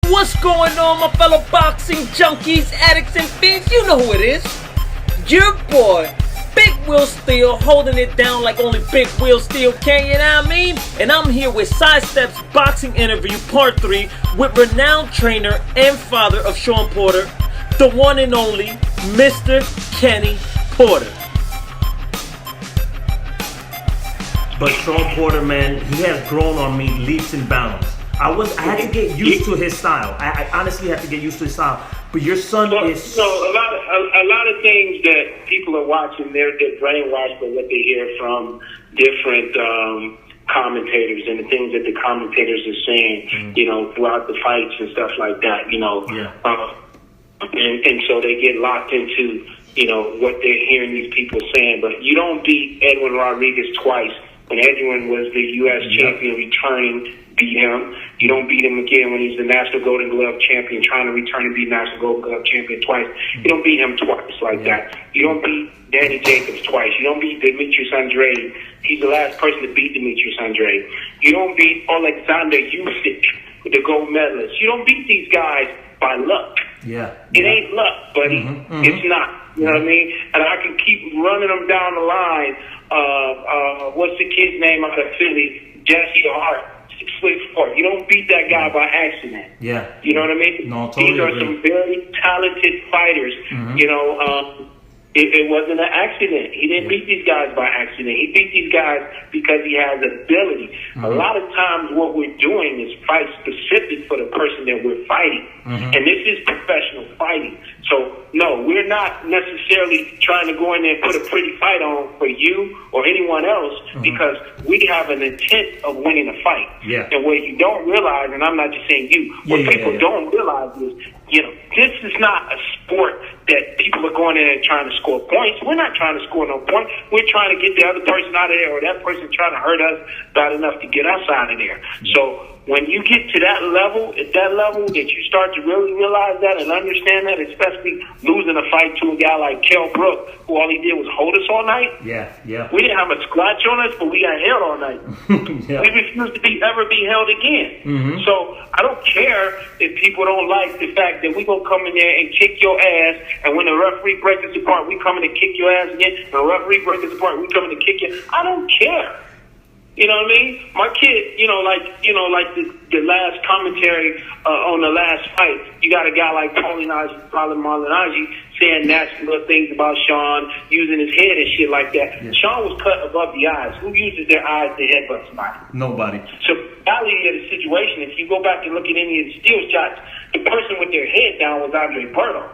What's going on, my fellow boxing junkies, addicts, and fiends? You know who it is. Your boy, Big Will Steele, holding it down like only Big Will Steele can, you know what I mean? And I'm here with Sidestep's boxing interview part 3 with renowned trainer and father of Shawn Porter, the one and only Mr. Kenny Porter. But Shawn Porter, man, he has grown on me leaps and bounds. I had to get used to his style. I honestly had to get used to his style. But your son is so a lot of things that people are watching. They're brainwashed by what they hear from different commentators and the things that the commentators are saying. You know, throughout the fights and stuff like that. You know, and so they get locked into what they're hearing these people saying. But you don't beat Edwin Rodriguez twice. When Edwin was the U.S. champion returning, beat him. You don't beat him again when he's the National Golden Glove champion, trying to return and be National Golden Glove champion twice. You don't beat him twice like that. You don't beat Danny Jacobs twice. You don't beat Demetrius Andrade. He's the last person to beat Demetrius Andrade. You don't beat Alexander Usyk, the gold medalist. You don't beat these guys by luck. It ain't luck, buddy. It's not. You know what I mean? And I can keep running them down the line. What's the kid's name out of Philly? Jesse Hart, 6'4". You don't beat that guy by accident. You know what I mean? No, totally These are agree. some very talented fighters. It wasn't an accident. He didn't beat these guys by accident. He beat these guys because he has ability. A lot of times what we're doing is fight specific for the person that we're fighting. And this is professional fighting. So, no, we're not necessarily trying to go in there and put a pretty fight on for you or anyone else because we have an intent of winning a fight. And what you don't realize, and I'm not just saying you, what people don't realize is, this is not a sport that people are going in and trying to score points. We're not trying to score no points. We're trying to get the other person out of there, or that person trying to hurt us bad enough to get us out of there. So when you get to that level, that you start to really realize that and understand that, especially losing a fight to a guy like Kell Brook, who all he did was hold us all night. We didn't have a scratch on us, but we got held all night. We refused to ever be held again. So I don't care if people don't like the fact that we gonna come in there and kick your ass, and when the referee breaks us apart, we coming to kick your ass again. And the referee breaks us apart, we coming to kick you. I don't care. You know what I mean? My kid, like the last commentary on the last fight, you got a guy like Paulie Malignaggi saying nasty little things about Shawn, using his head and shit like that. Shawn was cut above the eyes. Who uses their eyes to headbutt somebody? Nobody. So, reality of the situation, if you go back and look at any of the steel shots, the person with their head down was Andre Berto.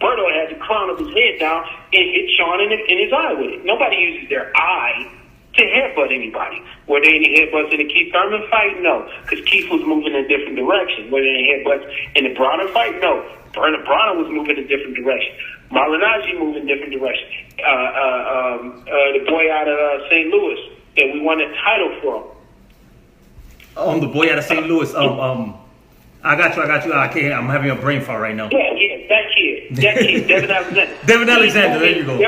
Berto had the crown of his head down and hit Shawn in his eye with it. Nobody uses their eye to headbutt anybody. Were there any headbutts in the Keith Thurman fight? No, because Keith was moving in a different direction. Were there any headbutts in the Bronner fight? No. Bronner was moving in a different direction. Malignaggi moved in a different direction. The boy out of St. Louis that we won the title from. The boy out of St. Louis. I got you. I'm having a brain fart right now. That kid, Devin Alexander. Devin Alexander, there you go.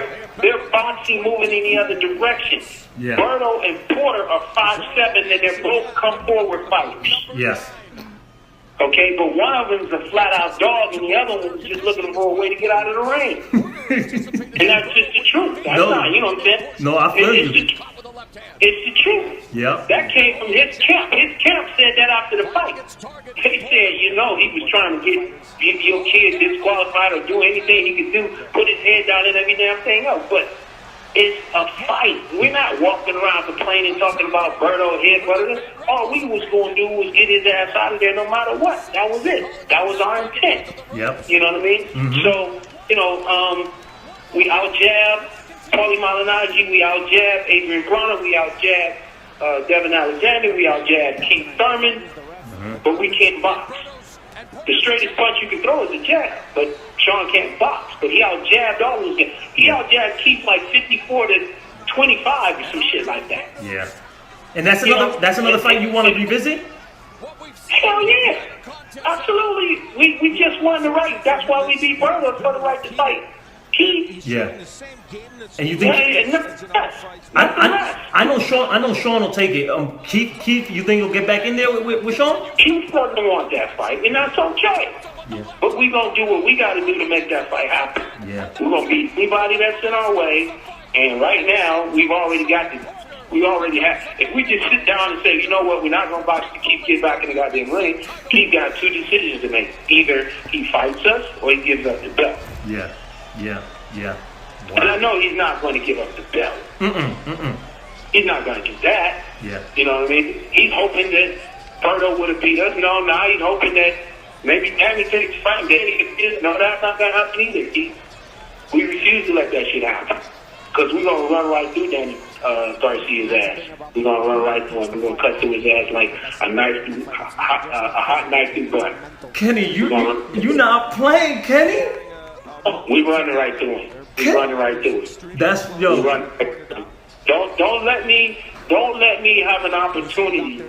They're boxing moving in the other direction. Berto and Porter are 5'7", and they're both come forward fighters. Okay, but one of them's a flat-out dog, and the other one's just looking for a way to get out of the ring. And that's just the truth. That's not, you know what I'm saying? No, I feel you. It's the truth. That came from his camp. His camp said that after the fight. They said, he was trying to get your kid disqualified or do anything he could do, put his head down and every damn thing else. But it's a fight. We're not walking around complaining, talking about Berto headbutting us. All we was going to do was get his ass out of there no matter what. That was it. That was our intent. You know what I mean? So, we out-jab Paulie Malignaggi, we out-jab Adrian Bronner, we out-jab Devin Alexander, we out-jab Keith Thurman, but we can't box. The straightest punch you can throw is a jab, but Shawn can't box. But he out-jabbed all those guys. He out-jabbed Keith like 54-25 or some shit like that. And that's another fight you want to revisit? Hell yeah. Absolutely. We just won the right. That's why we beat Berto for the right to fight Keith. Yeah. And you think? I know Sean. I know Sean will take it. Keith, you think he'll get back in there with Sean? Keith doesn't want that fight, and that's okay. Yeah. But we gonna do what we gotta do to make that fight happen. Yeah. We're gonna beat anybody that's in our way, and right now we already have. If we just sit down and say, you know what, we're not gonna box to Keith get back in the goddamn ring. Keith got two decisions to make: either he fights us or he gives up the belt. Yeah. Wow. And I know he's not going to give up the belt. He's not going to do that. Yeah. You know what I mean? He's hoping that Berto would have beat us. No, now he's hoping that maybe Danny takes fight. Danny could beat us. No, that's not going to happen either. We refuse to let that shit happen. Because we're going to run right through Danny Garcia's ass. We're going to run right through him. We're going to cut through his ass like a hot knife through butter. Kenny, you not playing, Kenny? We running right through him. We running right through him. That's yo. Don't let me have an opportunity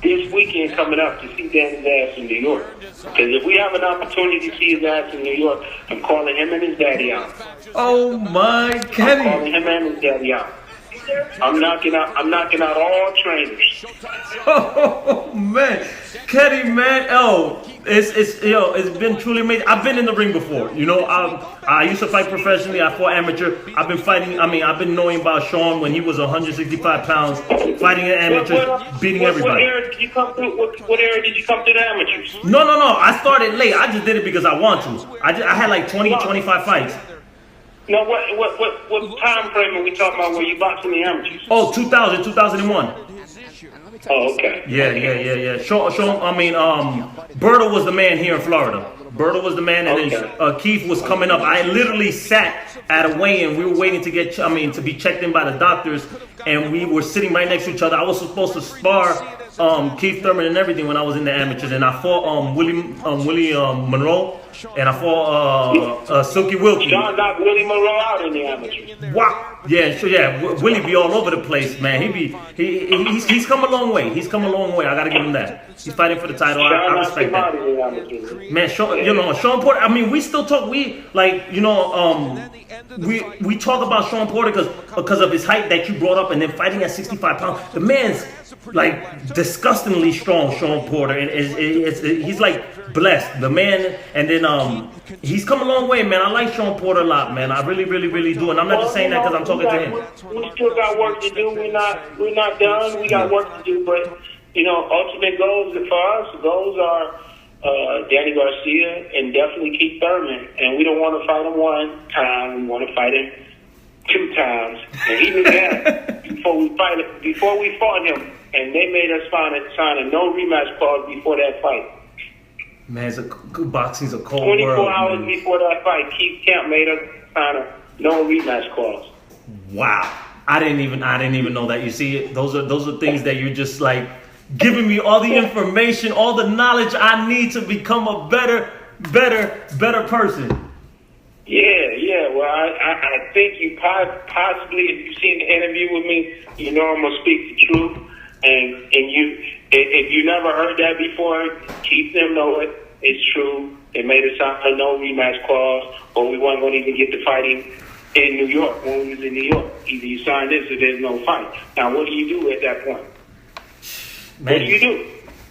this weekend coming up to see Danny's ass in New York. Because if we have an opportunity to see his ass in New York, I'm calling him and his daddy out. Oh my Kenny! I'm calling him and his daddy out. I'm knocking out all trainers. Oh man, Kenny, man, it's been truly amazing. I've been in the ring before, you know. I used to fight professionally. I fought amateur. I've been fighting. I've been knowing about Sean when he was 165 pounds, fighting at amateurs, beating everybody. What era did you come through? What era did you come to the amateurs? No. I started late. I just did it because I want to. I had like 25 fights. No, what time frame are we talking about when you boxing the amateurs? Oh, 2001. Oh, okay. Yeah. Sean, Berto was the man here in Florida. Berto was the man, and then Keith was coming up. I literally sat at a weigh-in. We were waiting to to be checked in by the doctors, and we were sitting right next to each other. I was supposed to spar Keith Thurman and everything when I was in the amateurs, and I fought Willie Monroe, and I fought Silky Wilkie. Sean knocked Willie Monroe out in the amateurs. Wow. Yeah. Willie be all over the place, man. He's come a long way. He's come a long way. I gotta give him that. He's fighting for the title. I respect that. Man, Sean Porter. I mean, we still talk. We talk about Sean Porter because of his height that you brought up, and then fighting at 65 pounds. The man's like disgustingly strong, Sean Porter, and he's like blessed. The man, and then he's come a long way, man. I like Sean Porter a lot, man. I really do, and I'm not just saying that because I'm talking to him. We still got work to do. We're not done. We got work to do, but ultimate goals for us. Goals are Danny Garcia and definitely Keith Thurman, and we don't want to fight him one time. We want to fight him 2 times, and even that before we fought him. And they made us sign a no rematch clause before that fight. Man, boxing's a cold 24 world. hours Man. before that fight, Keith Kemp made us sign a no rematch clause. Wow, I didn't even know that. You see, those are things that you're just like giving me all the information, all the knowledge I need to become a better person. Yeah. Well, I think you possibly, if you've seen the interview with me, you know I'm gonna speak the truth. And if you never heard that before, keep them know it. It's true. They made us sign a no rematch clause, or we weren't going to even get to fighting in New York when we was in New York. Either you sign this or there's no fight. Now, what do you do at that point? Man. What do you do?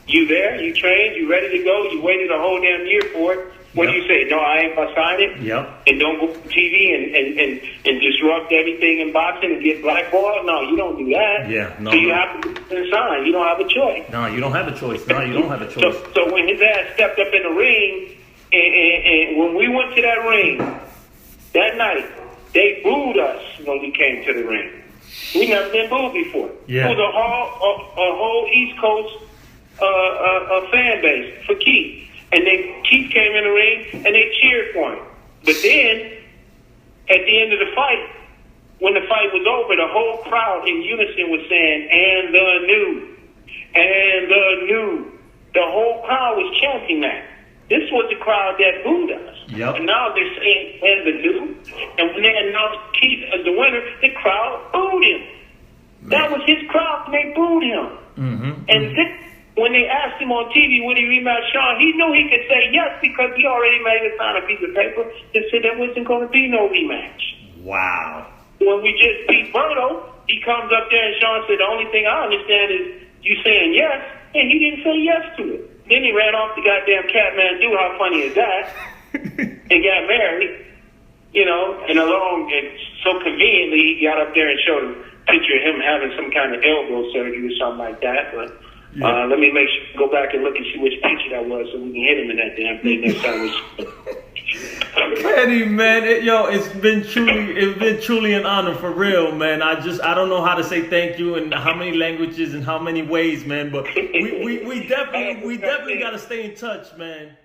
You there? You trained? You ready to go? You waited a whole damn year for it. What do you say? No, I ain't gonna sign it. Yep. And don't go to TV and disrupt everything in boxing and get blackballed. No, you don't do that. Yeah. No. So you have to sign. You don't have a choice. No, you don't have a choice. So when his ass stepped up in the ring, and when we went to that ring that night, they booed us when we came to the ring. We never been booed before. Yeah. It was a whole East Coast fan base for Keith. And then Keith came in the ring and they cheered for him. But then, at the end of the fight, when the fight was over, the whole crowd in unison was saying, "And the new, and the new." The whole crowd was chanting that. This was the crowd that booed us. Yep. And now they're saying, "And the new." And when they announced Keith as the winner, the crowd booed him. That was his crowd, and they booed him. Mm-hmm. And this when they asked him on TV, would he rematch Sean, he knew he could say yes because he already made it sign a piece of paper that said there wasn't going to be no rematch. Wow. When we just beat Berto, he comes up there and Sean said, the only thing I understand is you saying yes, and he didn't say yes to it. Then he ran off the goddamn Catman Dude, how funny is that? And got married, you know, and so conveniently he got up there and showed a picture of him having some kind of elbow surgery or something like that, but let me go back and look and see which picture that was so we can hit him in that damn thing next time. Kenny, man, it's been truly an honor for real, man. I don't know how to say thank you in how many languages and how many ways, man. But we definitely got to stay in touch, man.